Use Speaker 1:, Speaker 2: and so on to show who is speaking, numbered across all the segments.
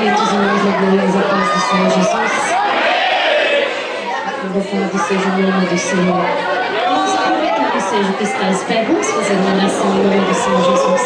Speaker 1: Queridos irmãos, glórias a paz do Senhor Jesus. Louvado seja o nome do Senhor. Nós aproveitando seja o que está em pé, vamos fazer uma oração em nome do Senhor Jesus.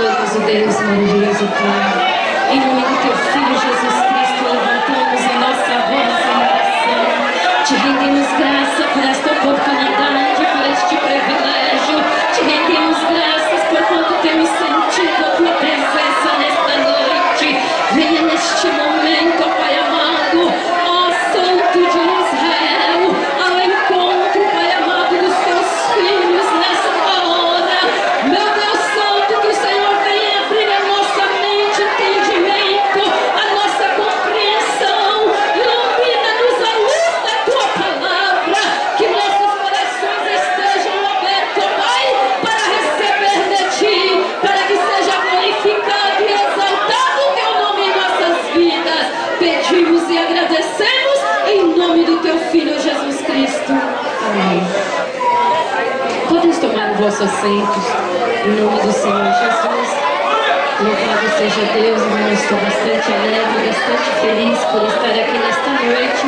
Speaker 1: Glorioso Deus, maravilhoso Pai, em nome do Teu Filho Jesus Cristo, levantamos a nossa voz em oração. Te rendemos graça por esta oportunidade, por este privilégio. Te rendemos graças por quanto temos sentido a Tua presença nesta noite. Venha neste momento, ó Pai amado, ó Santo de Israel, ao encontro, Pai amado, dos Teus filhos nesta hora. Meu Deus Santo, que o Senhor venha abrir a nossa mente, entendimento, a nossa compreensão. Ilumina-nos a luz da Tua palavra, que nossos corações estejam abertos, Pai, para receber de Ti, para que seja glorificado e exaltado o Teu nome em nossas vidas. Pedimos e agradecemos em nome do Teu Filho Jesus Cristo. Amém. Podem tomar o vosso assento em nome do Senhor Jesus. Louvado seja Deus, irmão. Estou bastante alegre, bastante feliz por estar aqui nesta noite.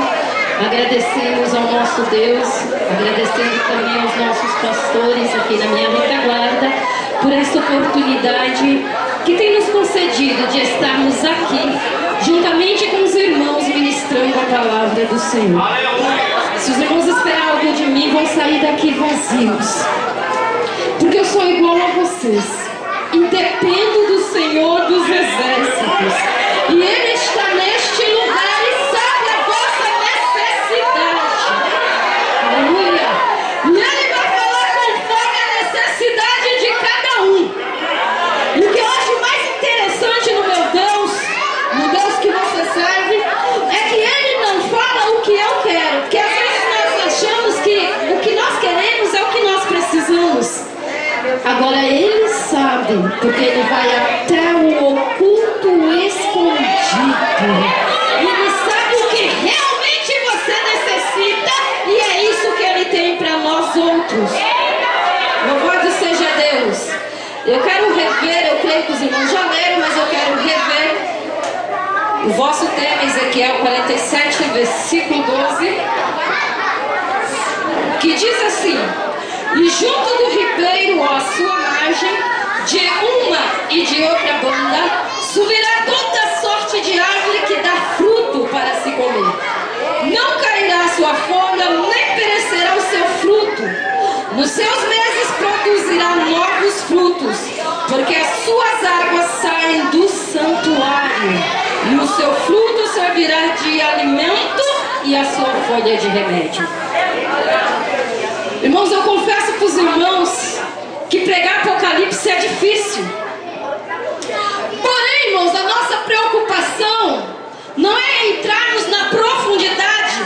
Speaker 1: Agradecemos ao nosso Deus, agradecendo também aos nossos pastores aqui na minha retaguarda por esta oportunidade que tem nos concedido de estarmos aqui juntamente com os irmãos ministrando a palavra do Senhor. Se os irmãos esperarem algo de mim, vão sair daqui vazios, porque eu sou igual a vocês e dependo do Senhor dos exércitos, e Ele está neste lugar e sabe a vossa necessidade. Aleluia! E Ele vai falar conforme a necessidade de cada um. E o que eu acho mais interessante no meu Deus, no Deus que você serve, é que Ele não fala o que eu quero, porque às vezes nós achamos que o que nós queremos é o que nós precisamos. Agora Ele sabe, porque Ele vai até o oculto escondido. E Ele sabe o que realmente você necessita, e é isso que Ele tem para nós outros. Louvado seja Deus. Eu quero rever, eu creio que os irmãos já leram, mas eu quero rever o vosso tema, Ezequiel 47, versículo 12, que diz assim: e junto do ribeiro, à sua margem, de uma e de outra banda, subirá toda sorte de árvore que dá fruto para se comer. Não cairá a sua folha, nem perecerá o seu fruto. Nos seus meses produzirá novos frutos, porque as suas águas saem do santuário, e o seu fruto servirá de alimento e a sua folha de remédio. Irmãos, eu confesso para os irmãos que pregar Apocalipse é difícil. Porém, irmãos, a nossa preocupação não é entrarmos na profundidade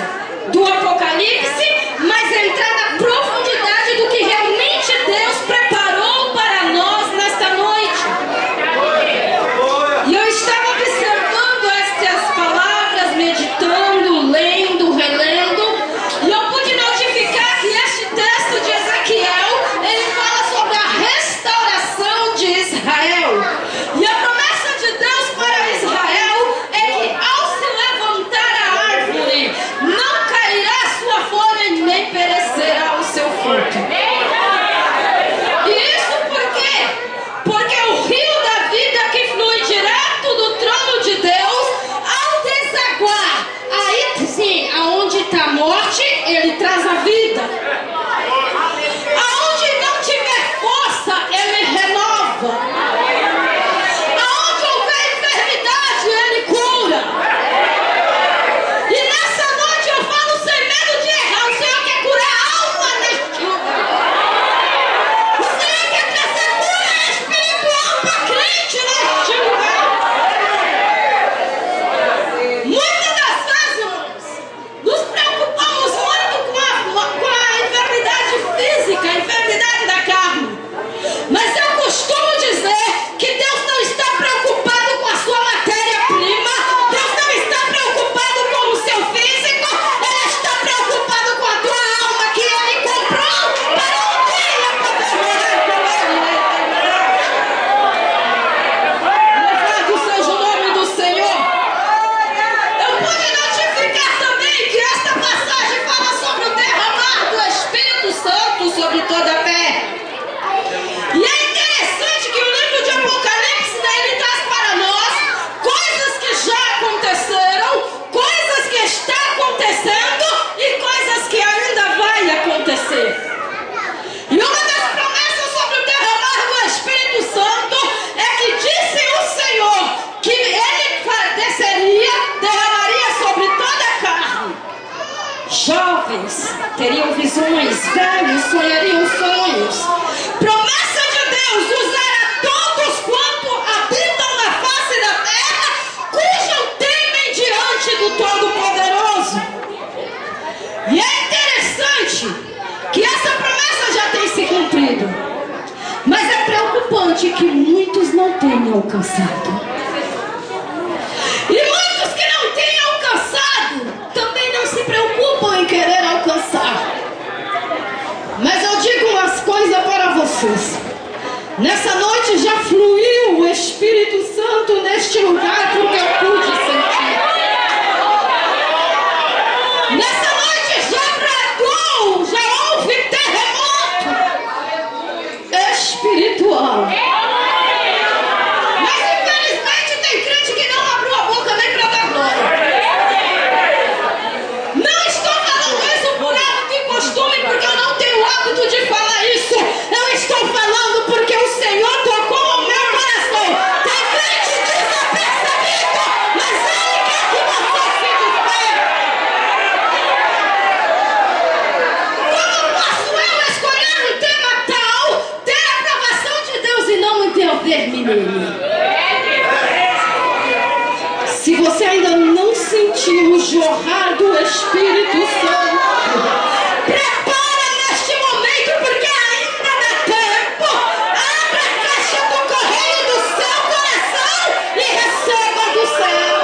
Speaker 1: do Apocalipse, mas é entrar na profundidade do que realmente Deus preparou para nós nesta noite. E eu estava observando estas palavras, meditando, lendo, relendo, e eu pude notificar que este texto de Ezequiel, ele fala sobre a restauração de Israel.
Speaker 2: teriam visões, velhos sonhariam sonhos. Promessa de Deus usar a todos quanto habitam na face da terra, cujam temem diante do Todo-Poderoso. E é interessante que essa promessa já tem se cumprido, mas é preocupante que muitos não tenham alcançado. E muitos que não têm alcançado também não se preocupam em querer alcançar. Mas eu digo umas coisas para vocês. Nessa noite já fluiu o Espírito Santo neste lugar, porque eu pude sentir. Nessa noite já bradou, já houve terremoto espiritual. Mas infelizmente tem crente que não abriu a boca nem para dar glória. Não estou falando isso por hábito e costume, porque eu não tenho o hábito de falar isso. Eu estou falando porque o Senhor tocou o meu coração. Tem crente desapercebido, mas Ele quer que você se desperte. Como posso eu escolher um tema tal, ter a aprovação de Deus e não intervir-me nele? Se você ainda não sentiu o jorrar do Espírito Santo, prepara neste momento, porque ainda dá tempo. Abra a caixa do correio do seu coração e receba do céu.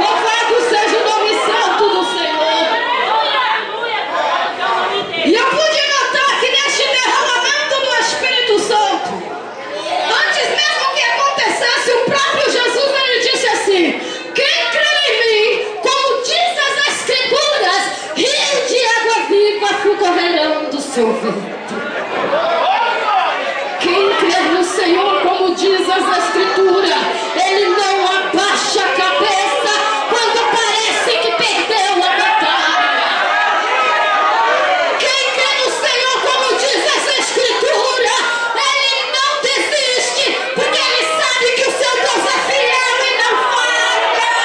Speaker 2: Louvado seja o nome santo do Senhor. E eu pude notar que neste derramamento do Espírito Santo, antes mesmo que acontecesse, o próprio Jesus, ele disse assim: quem crê em mim, como diz as Escrituras, rios de água viva fluirão do seu ventre. Quem crê no Senhor, como diz as Escrituras, ele não abaixa a cabeça quando parece que perdeu a batalha. Quem crê no Senhor, como diz as Escrituras, ele não desiste, porque ele sabe que o seu Deus é fiel e não falha.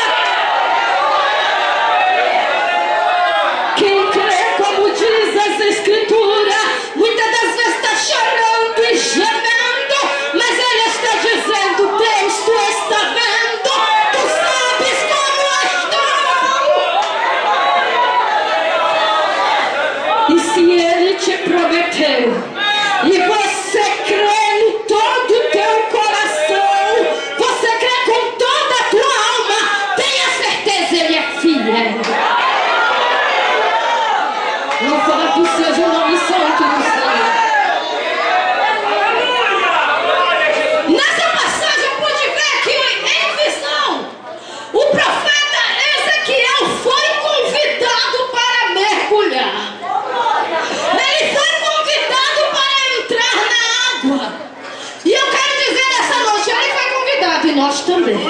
Speaker 2: Quem crê, como diz as Escrituras, muitas das vezes está chorando e gemendo, mas ele está dizendo: Deus, tu está vendo, tu sabes como eu estou. E se ele te prometeu, e você crê em todo o teu coração, você crê com toda a tua alma, tenha certeza, ele é fiel. Louvado seja o nome santo do Senhor. Nessa passagem eu pude ver que em visão o profeta Ezequiel foi convidado para mergulhar. Ele foi convidado para entrar na água. E eu quero dizer nessa noite, ele foi convidado e nós também.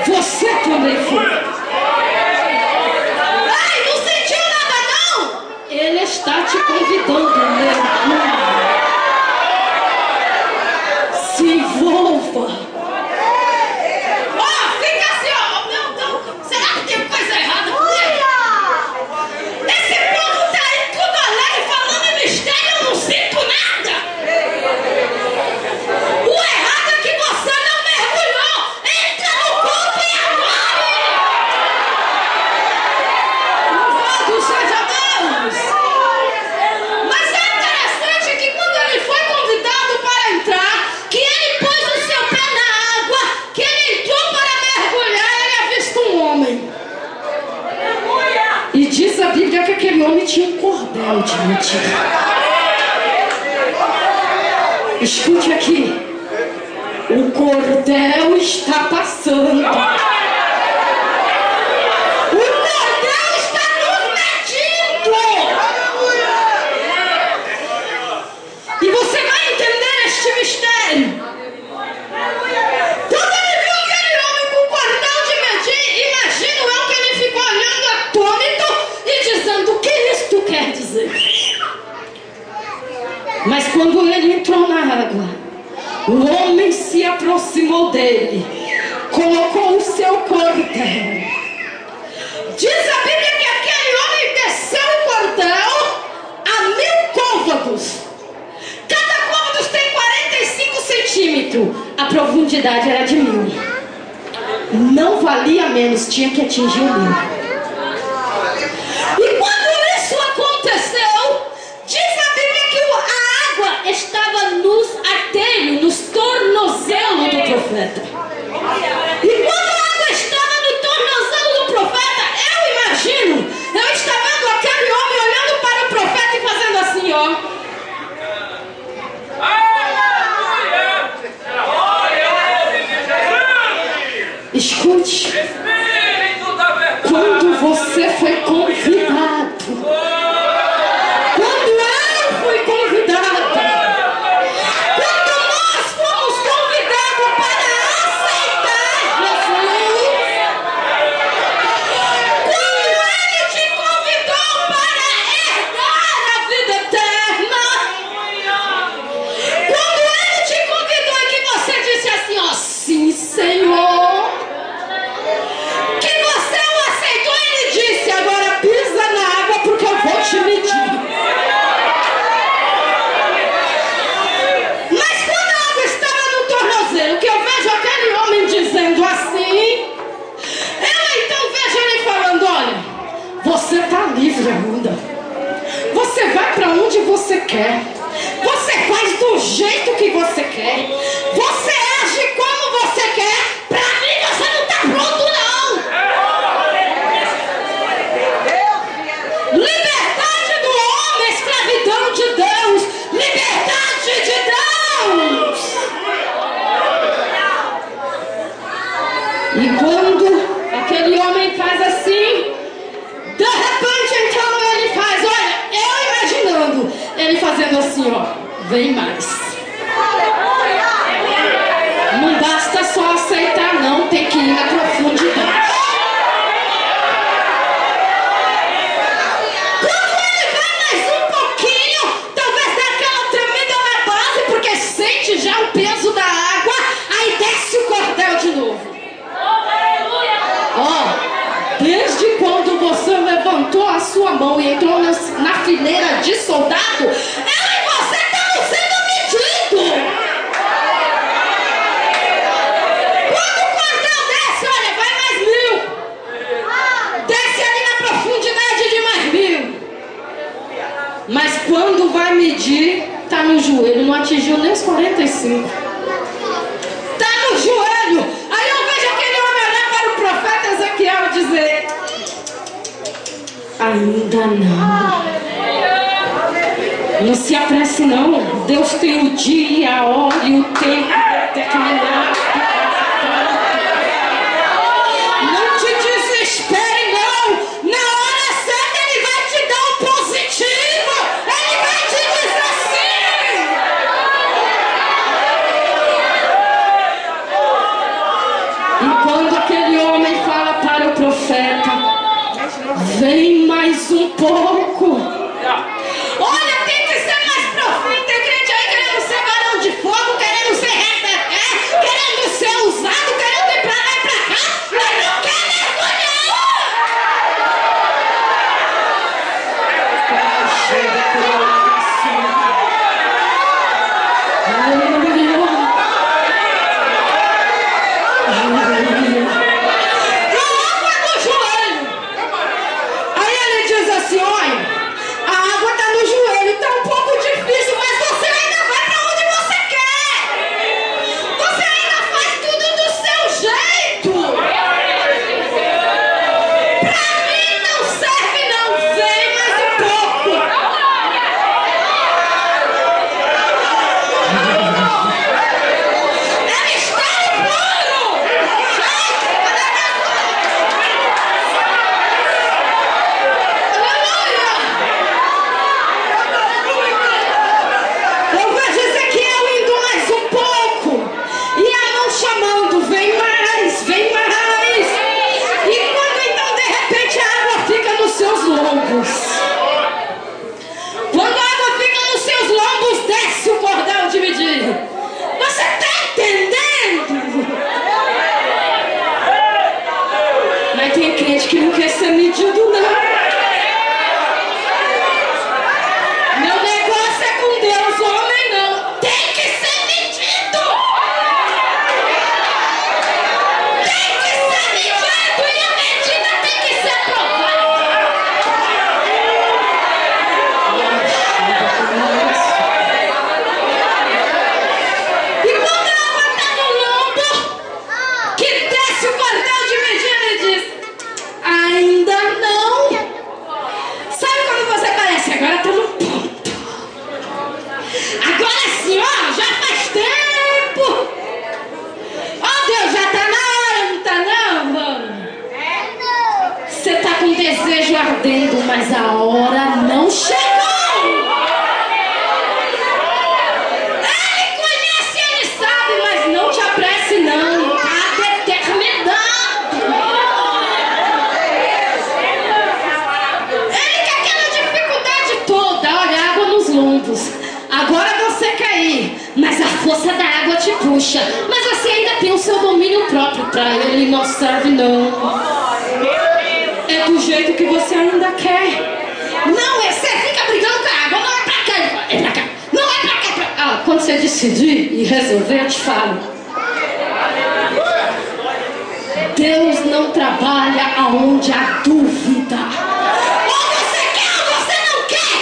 Speaker 2: Você também foi. Ai, não sentiu nada não? Ele está te convidando a mergulhar. Se envolva. Ó, fica assim, ó. Não. Será que tem coisa errada comigo? Esse povo tá aí tudo alegre, falando em mistério, eu não sinto nada. O errado é que você não mergulhou. Entra no corpo e agora. Louvado seja Deus. Mas é interessante que quando ele foi convidado para entrar, que ele pôs o seu pé na água, que ele entrou para mergulhar, ele avista um homem. E diz a Bíblia que aquele homem tinha um cordel diante dele. Escute aqui. O cordel está passando. O cordel está nos medindo. E você vai entender este mistério. Quando ele viu aquele homem com o cordel de medir, imagino eu que ele ficou olhando atônito e dizendo: o que isto quer dizer? Mas quando ele entrou na água, o homem se aproximou dele, colocou o seu cordel Diz a Bíblia que aquele homem desceu o cordel a 1000 côvados. Cada côvado tem 45 centímetros. A profundidade era de 1000. Não valia menos, tinha que atingir o 1000. E quando isso aconteceu, diz a Bíblia que a água estava nos artérios, nos tornozelos do profeta. E quando a água estava no tornozelo do profeta, eu imagino, eu estava vendo aquele homem olhando para o profeta e fazendo assim, ó. Escute, quando você foi convidado, quando eu fui convidada, quando nós fomos convidados para aceitar Jesus, quando Ele te convidou para herdar a vida eterna, quando Ele te convidou e que você disse assim, ó, sim, Senhor, que você o aceitou, Ele disse, agora pisa na água porque eu vou te medir. Mas quando a água estava no tornozelo, que eu vejo aquele homem dizendo assim, eu então vejo ele falando, olha, você está livre ainda, você vai para onde você quer, você faz do jeito que você quer, você age como você quer, para mim você não está pronto não. Liberdade do homem, escravidão de Deus, liberdade de Deus. E quando aquele homem faz assim, de repente então ele faz, olha, eu imaginando, ele fazendo assim, ó, vem mais. Não basta só aceitar não, tem que ir na profundidade. Quando ele vai mais um pouquinho, talvez dê aquela tremida na base, porque sente já o peso da água, aí desce o cordel de novo. Ó, desde quando você levantou a sua mão e entrou na fileira de soldado, eu e você estamos sendo medidos. Quando o cordel desce, olha, vai mais 1000. Desce ali na profundidade de mais 1000. Mas quando vai medir, tá no joelho, não atingiu nem os 45. Tá no joelho. Aí eu vejo aquele homem olhar para o profeta Ezequiel e dizer, ainda não. Não se apresse não. Deus tem o dia, a hora e o tempo determinado. Não te desespere não. Na hora certa Ele vai te dar o positivo. Ele vai te dizer sim. E quando aquele homem fala para o profeta, vem mais um pouco. Olha, tem que ser mais profundo. Tem crente aí querendo ser varão de fogo, querendo ser querendo ser usado, querendo ir pra lá e pra cá, mas não quer mergulhar. A água do joelho. Aí ele diz assim, olha, da água te puxa, mas você ainda tem o seu domínio próprio. Pra ele não serve não. É do jeito que você ainda quer. Não, você fica brigando com a água. Não é pra cá, é pra cá. Não é pra cá, Ah, quando você decidir e resolver, eu te falo. Deus não trabalha aonde há dúvida. Ou você quer ou você não quer.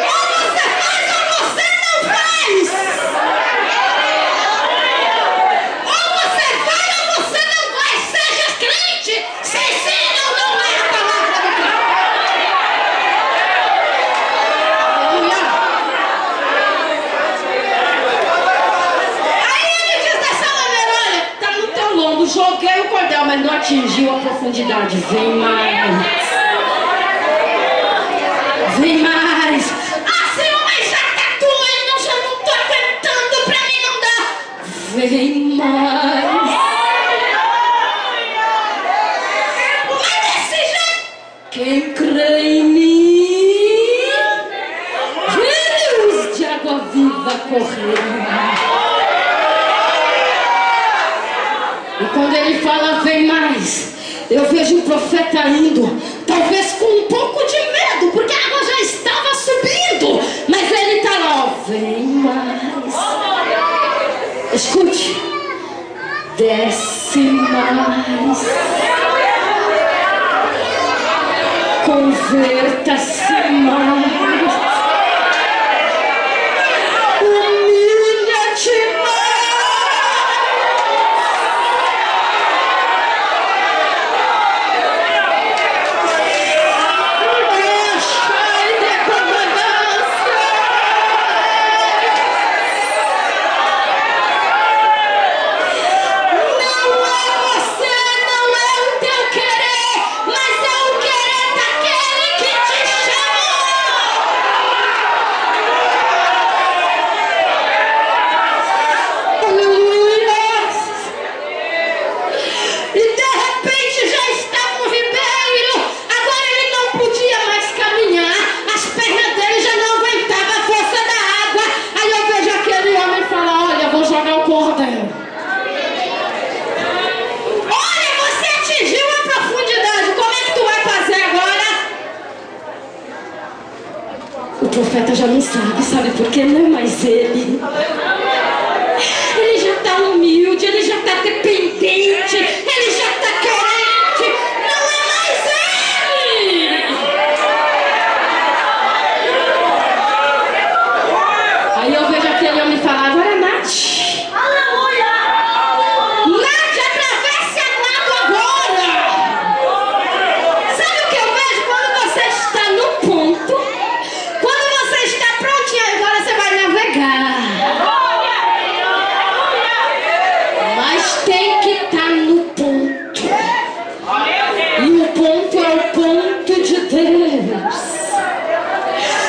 Speaker 2: Ou você faz ou você não faz. Ou você vai ou você não vai. Seja crente, se sim ou não é a palavra do Cristo. Aí ele diz dessa maneira: olha, tá no teu lombo, joguei o cordel, mas não atingiu a profundidade. Vem mais. Vem mais. Ah, Senhor, mas já tá doendo, já não tô aguentando, pra mim não dá. Vem mais. Mas desse jeito, quem crê em mim, rios de água viva correrão. E quando ele fala vem mais, eu vejo o profeta indo, talvez com um pouco de medo, porque a água já estava subindo, mas ele está lá, ó, vem mais. Escute, desce mais, converta-se mais, humilha-te mais. O profeta já não sabe por quê? Não é mais ele. Ele já está humilde, ele já está dependente, ele já está carente. Não é mais ele. Aí eu vejo aquele homem falar: agora Nath. Nath, atravesse a nado agora. Sabe o que eu vejo quando você está no ponto? Mas tem que estar no ponto. E o ponto é o ponto de Deus.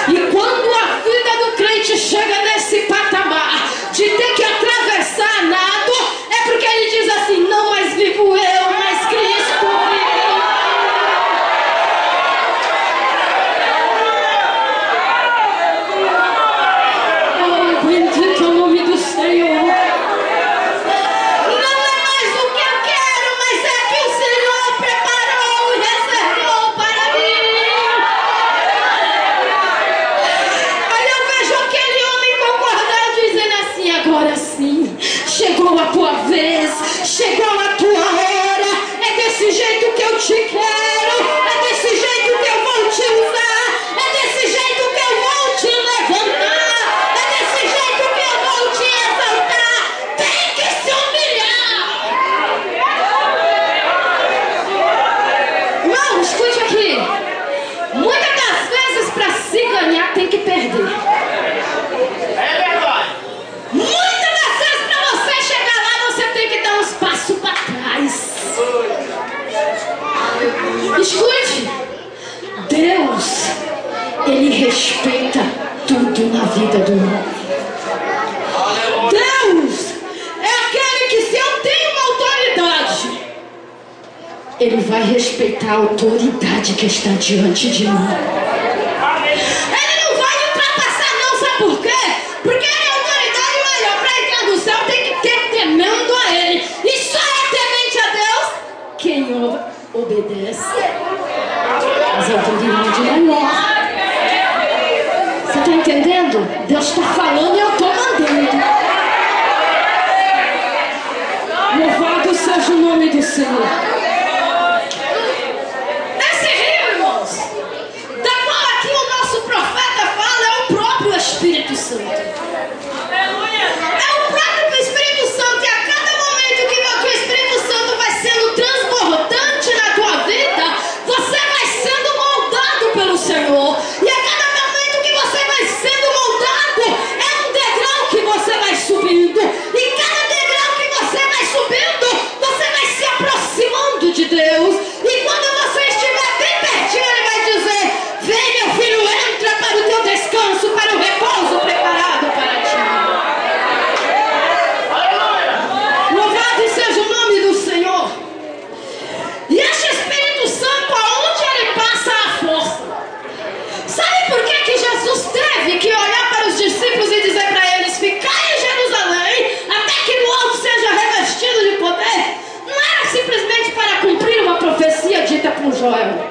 Speaker 2: E quando a vida do crente chega nesse patamar de ter que atravessar nado, é porque ele diz assim: não mais vivo eu, mas Cristo vive. Oh, bendito é o nome do Senhor. Chegou a tua vez, chegou a tua hora. É desse jeito que eu te quero, é desse jeito que eu vou te usar, é desse jeito que eu vou te levantar, é desse jeito que eu vou te exaltar. Tem que se humilhar. Não, escute aqui. Muitas das vezes para se ganhar tem que perder. Escute, Deus, Ele respeita tudo na vida do homem. Deus é aquele que, se eu tenho uma autoridade, Ele vai respeitar a autoridade que está diante de mim. Ele não vai ultrapassar não, sabe por quê? Porque Ele
Speaker 1: obedece às autoridades maiores. Você está entendendo? Deus está falando e eu estou mandando. Louvado seja o nome do Senhor.
Speaker 2: Esse rio, irmãos, da qual aqui o nosso profeta fala, é o próprio Espírito Santo. É o próprio Espírito Santo. E a cada momento que o Espírito Santo vai sendo transbordante na tua vida, você vai sendo moldado pelo Senhor. E a cada momento que você vai sendo moldado, é um degrau que você vai subindo. E cada degrau que você vai subindo, você vai se aproximando de Deus. E quando você estiver bem pertinho, Ele vai dizer: vem, meu filho, entra para o teu descanso, para o repouso preparado para ti. Louvado seja o nome do Senhor. E este Espírito Santo, aonde ele passa, a força. Sabe por que Jesus teve que olhar para os discípulos e dizer para eles: ficai em Jerusalém até que no alto seja revestido de poder? Não era simplesmente para cumprir uma profecia dita por Joel,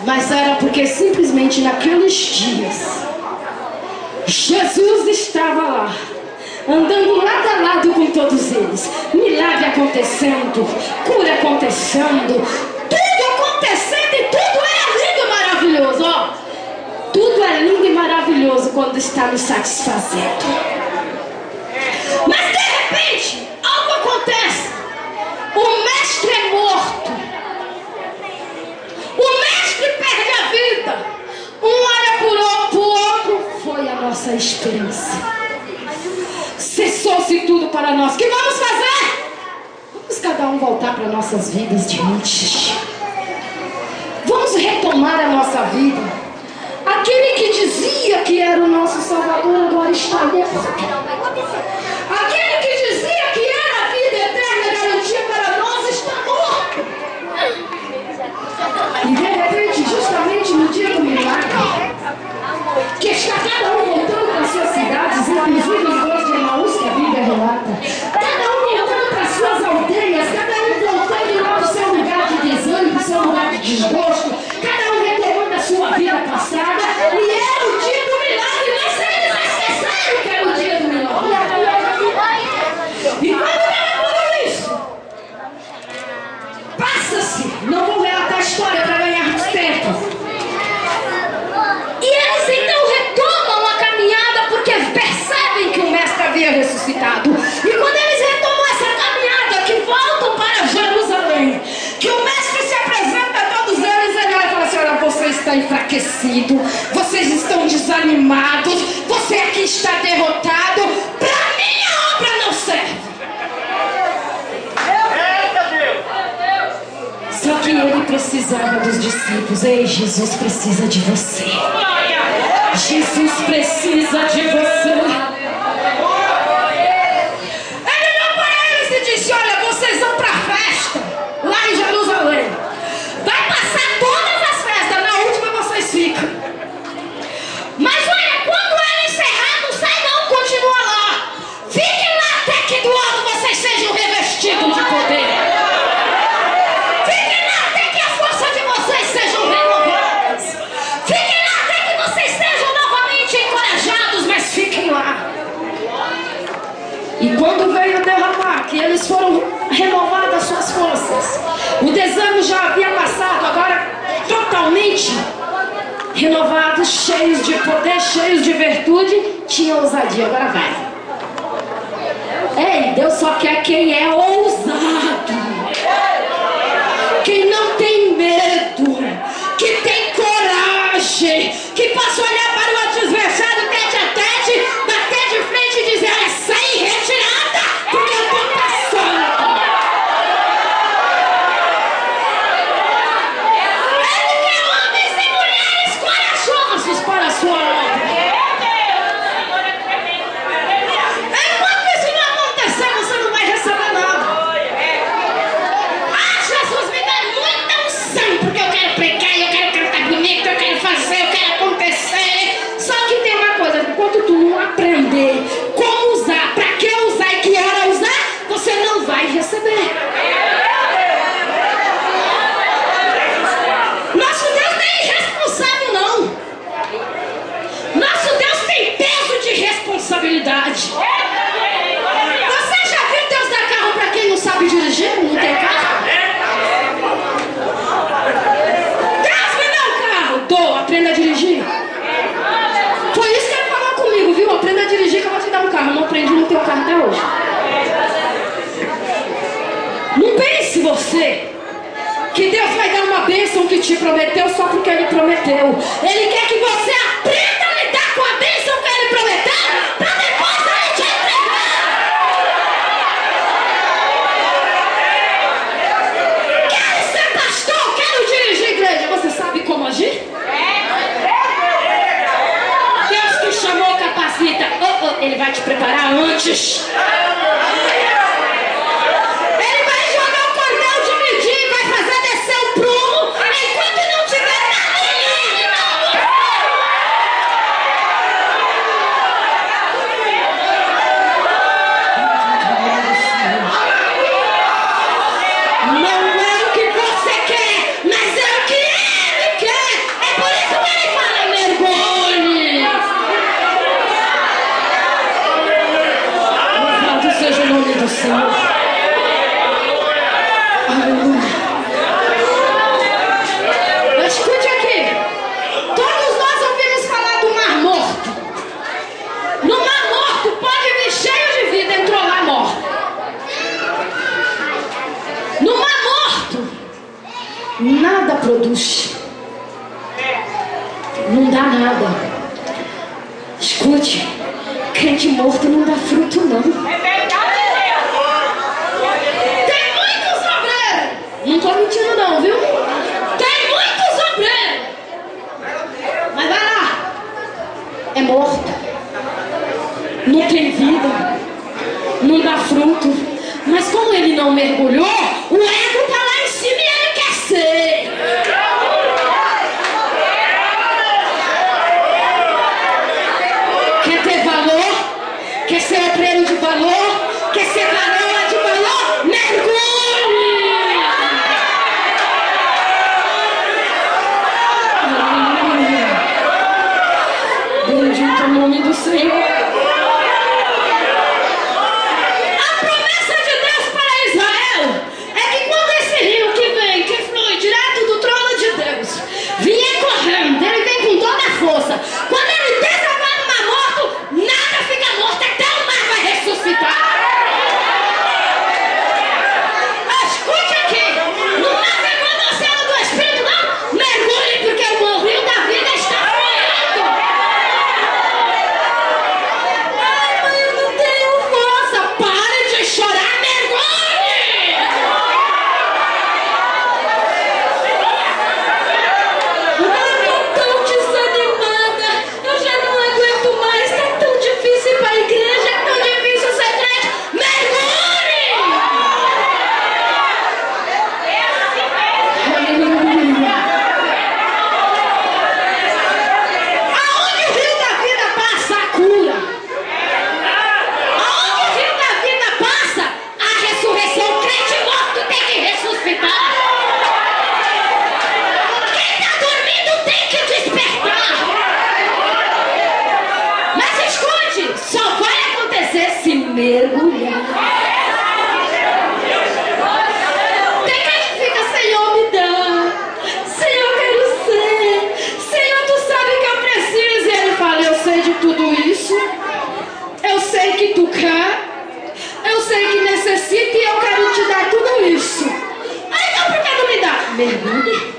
Speaker 2: mas era porque simplesmente naqueles dias Jesus estava lá, andando lado a lado com todos eles, milagre acontecendo, cura acontecendo, tudo acontecendo, e tudo era lindo e maravilhoso. Ó, tudo é lindo e maravilhoso quando está nos satisfazendo. Mas de repente algo acontece. O mestre é morto, o mestre perde a vida. Um olha pro outro, foi a nossa esperança, cessou-se tudo para nós. O que vamos fazer? Vamos cada um voltar para nossas vidas de antes. Vamos retomar a nossa vida. Aquele que dizia que era o nosso Salvador agora está morto. Aquele que dizia que era a vida eterna, garantia para nós, está morto. E de repente, justamente no dia do milagre, que está cada um voltando para suas cidades, inclusive os dois de Emaús, que a Bíblia relata, cada um voltando para suas aldeias, cada um voltando lá para o seu lugar de desânimo, para o seu lugar de desgosto, cada um retomando a sua vida passada. E era o dia do milagre, mas eles esqueceram que era o dia do milagre. E quando era tudo isso, passa-se, não vou relatar a história para ganharmos tempo. E eles então retomam a caminhada porque percebem que o mestre havia ressuscitado. E quando eles retomam essa caminhada, que voltam para Jerusalém, que o mestre se apresenta a todos eles, ele vai falar assim: olha, você está enfraquecido, vocês estão desanimados, você aqui está derrotado, para mim a obra não serve. Só que ele precisava dos discípulos. Ei, Jesus precisa de você. Jesus precisa de você. Ele olhou para eles e disse: olha, vocês vão para a festa lá em Jerusalém. Vai passar todas as festas, na última vocês ficam. Mas olha, quando ela encerrar, não sai não, continua lá. Fiquem lá até que do alto vocês sejam revestidos de poder. E quando veio derramar, que eles foram renovadas suas forças, o desânimo já havia passado, agora totalmente renovados, cheios de poder, cheios de virtude, tinham ousadia. Agora vai. Ei, Deus só quer quem é ousado, quem não tem medo, que tem coragem, que possa olhar para o adversário tete a tete, bater de frente e dizer: olha, sai em retirada, porque eu estou passando. Ele quer homens e mulheres corajosos para a sua obra. Enquanto isso não acontecer, você não vai receber nada. responsabilidade. Você já viu Deus dar carro para quem não sabe dirigir? Não tem carro? Deus me dá um carro. Dou, aprenda a dirigir. Foi isso que ele falou comigo, viu? Aprenda a dirigir que eu vou te dar um carro. Não aprendi, não tenho carro até hoje. Não pense você que Deus vai dar uma bênção que te prometeu só porque Ele prometeu. Ele quer que você aprenda a lidar com a bênção que Ele prometeu para depois Ele te entregar. Quero ser pastor, quero dirigir igreja. Você sabe como agir? Deus que chamou, capacita. Ele vai te preparar antes. Escute aqui. Todos nós ouvimos falar do Mar Morto. No Mar Morto pode vir cheio de vida, entrou lá morto. No Mar Morto nada produz. Não dá nada. Escute, crente morto não dá fruto não. Não tô mentindo não, viu? Tem muitos obreiros. Mas vai lá. É morto. Não tem vida. Não dá fruto. Mas como ele não mergulhou, o ego tá lá em cima e ele quer ser. Quer ter valor? Quer ser obreiro de valor? Quer ser varoa de valor? Mergulhe! Bendito o nome do Senhor. A promessa de Deus para Israel é que quando esse rio que vem, que flui direto do trono de Deus, vier correndo, ele vem com toda a força. Quando ele desabar no Mar Morto, nada fica morto, até o mar vai ressuscitar. Escute aqui, não navegou no oceano do Espírito, não. Mergulhe, porque o rio da vida está fluindo. mergulhar. Tem gente que fica, Senhor, me dá. Senhor, eu quero ser. Senhor, tu sabe que eu preciso. E ele fala, eu sei de tudo isso. Eu sei que tu quer. Eu sei que necessita e eu quero te dar tudo isso. Aí então por que não me dá? Mergulhe.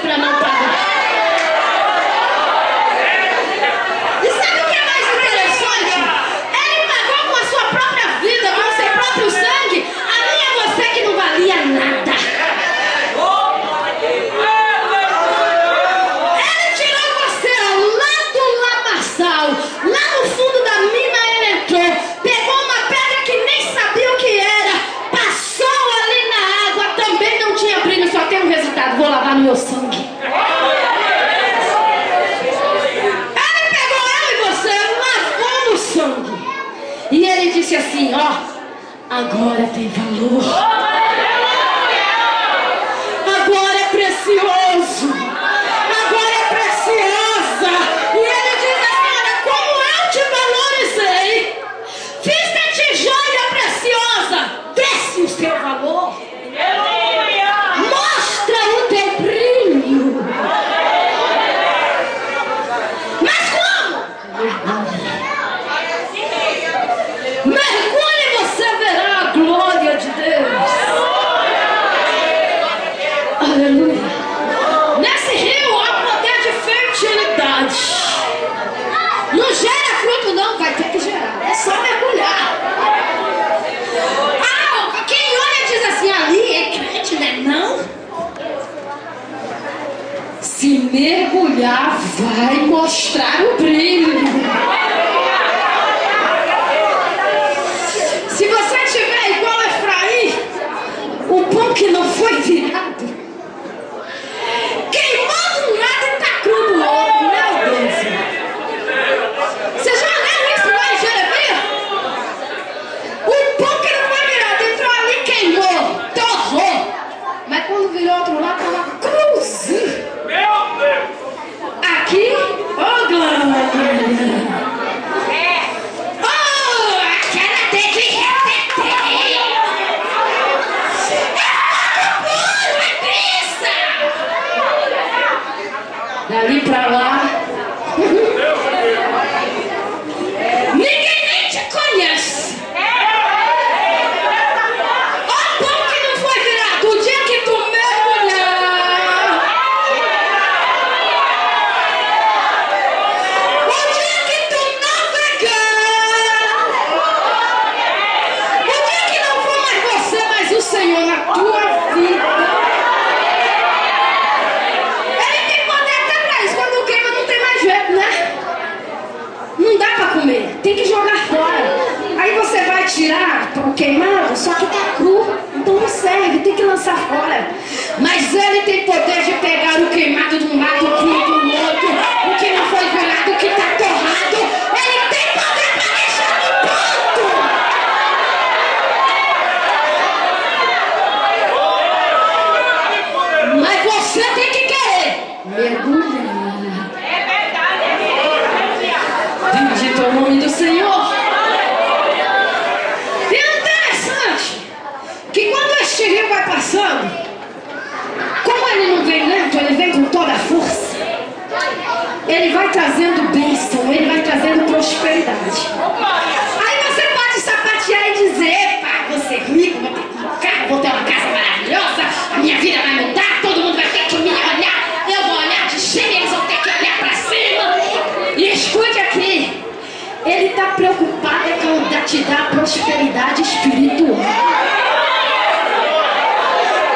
Speaker 2: Para não pagar. E sabe o que é mais interessante? Ele pagou com a sua própria vida, com o seu próprio sangue, a mim e a você que não valia nada. Ele tirou você lá do lamaçal, lá no fundo da mina ele entrou, pegou uma pedra que nem sabia o que era, passou ali na água, também não tinha brilho, só tem um resultado, vou lavar no meu sangue. E ele disse assim, ó, agora tem valor. seu valor. Mostra o teu brilho. Mas como? Mergulhe e você verá a glória de Deus. Aleluia. Nesse rio há poder de fertilidade. Não gera fruto não, vai ter que gerar. É só mergulhar. Ah, quem olha diz assim, ali é crente, né? Não. Se mergulhar, vai mostrar o brilho. Se você tiver igual a Efraim, o pão que não foi virado, queimando um lado e tá cru do outro, meu Deus. Vocês já leram isso lá em Jeremias? O pão que não foi virado entrou ali e queimou, torrou. Mas quando virou outro lado, tava cruzinho. Aqui, oh glória. Oh, aquela delícia. Dali pra lá, ninguém nem te conhece. Ó, pão que não foi virado. O dia que tu mergulhar, o dia que tu navegar, o dia que não for mais você, mas o Senhor na tua vida. Tem que jogar fora. Aí você vai tirar o queimado, só que tá cru, então não serve, tem que lançar fora. Mas ele tem poder de pegar o queimado de um lado, o cru do outro, o que não foi virado, o que tá torrado. Ele tem poder para deixar no ponto. Mas você tem que querer mergulhar. Bendito é o nome do Senhor. E é interessante que quando este rio vai passando, como ele não vem lento, ele vem com toda a força. Ele vai trazendo bênção, ele vai trazendo prosperidade. Aí você pode sapatear e dizer: pá, vou ser rico, vou ter um carro, vou ter uma casa maravilhosa, a minha vida vai mudar, todo mundo vai ter que me olhar, eu vou olhar de cima, eles vão ter que olhar pra cima. E escute aqui. Ele está preocupado com te dar prosperidade espiritual.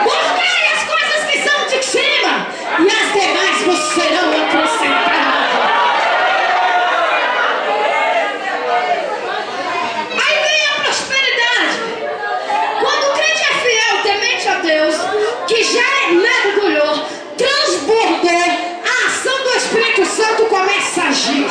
Speaker 2: Buscai as coisas que são de cima, e as demais vos serão acrescentadas. Aí vem a prosperidade. Quando o crente é fiel, temente a Deus, que já mergulhou, transbordou, a ação do Espírito Santo começa a agir.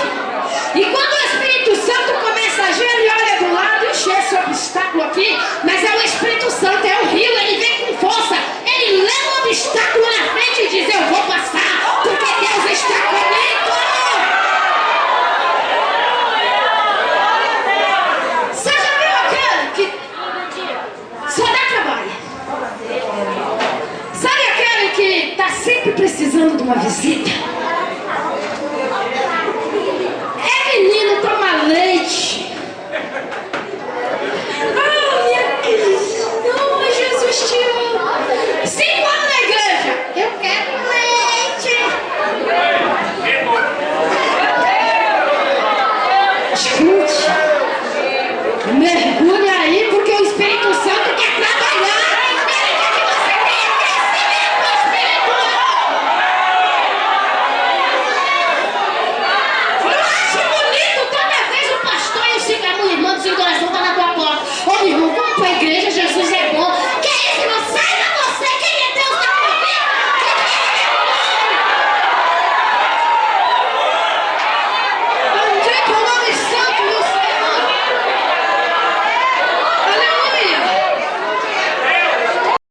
Speaker 2: E quando o Espírito Santo começa a agir, ele olha do lado e enche esse obstáculo aqui, mas é o Espírito Santo, é o rio, ele vem com força, ele leva o obstáculo na frente e diz: eu vou passar, porque Deus está comigo. Você já viu aquele que só dá trabalho? Sabe aquele que está sempre precisando de uma visita?